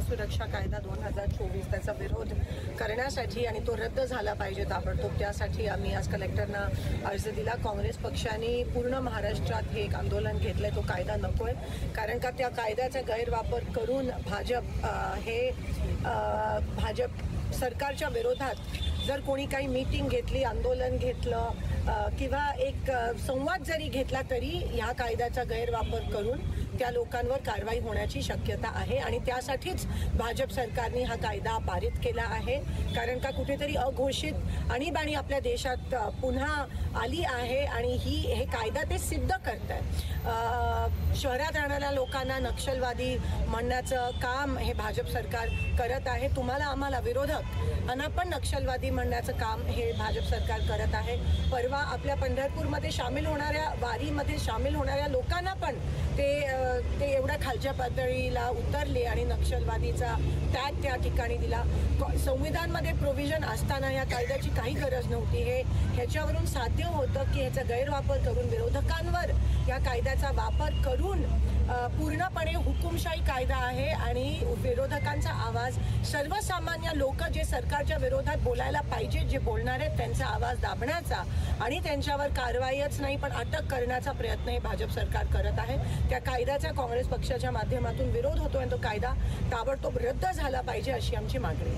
सुरक्षा कायदा 2024 त्याचा विरोध करण्यासाठी आणि तो रद्द झाला पाहिजे ताबडतोब, त्यासाठी आम्ही आज कलेक्टरना अर्ज दिला। काँग्रेस पक्षाने पूर्ण महाराष्ट्रात हे एक आंदोलन घेतलंय, तो कायदा नकोय, कारण का त्या कायद्याचा गैरवापर करून भाजप सरकारच्या विरोधात जर कोणी काही मीटिंग घेतली, आंदोलन घेतलं किंवा एक संवाद जरी घेतला तरी ह्या कायद्याचा गैरवापर करून त्या लोकांवर कारवाई होण्याची शक्यता आहे आणि त्यासाठीच भाजप सरकारने हा कायदा पारित केला आहे। कारण का कुठेतरी अघोषित आणीबाणी आपल्या देशात पुन्हा आली आहे आणि हे कायदा ते सिद्ध करत आहे। शहरात राहणाऱ्या लोकांना नक्षलवादी म्हणण्याचं काम हे भाजप सरकार करत आहे। तुम्हाला आम्हाला विरोधकांना पण नक्षलवादी म्हणण्याचं काम हे भाजप सरकार करत आहे। परवा आपल्या पंढरपूरमध्ये सामील होणाऱ्या वारीमध्ये सामील होणाऱ्या लोकांना पण ते एवढ्या खालच्या पातळीला उतरले आणि नक्षलवादीचा टॅग त्या ठिकाणी दिला। संविधानमध्ये प्रोव्हिजन असताना या कायद्याची काही गरज नव्हती। ह्याच्यावरून साध्य होतं की ह्याचा गैरवापर करून विरोधकांवर या कायद्याचा वापर करून पूर्णपणे हुकुमशाही कायदा आहे आणि विरोधकांचा आवाज, सर्वसामान्य लोक जे सरकारच्या विरोधात बोलायला पाहिजे, जे बोलणार आहेत त्यांचा आवाज दाबण्याचा आणि त्यांच्यावर कारवाईच नाही पण अटक करण्याचा प्रयत्न हे भाजप सरकार करत आहे। त्या कायद्याचा काँग्रेस पक्षाच्या माध्यमातून विरोध होतो आणि तो कायदा ताबडतोब रद्द झाला पाहिजे अशी आमची मागणी आहे।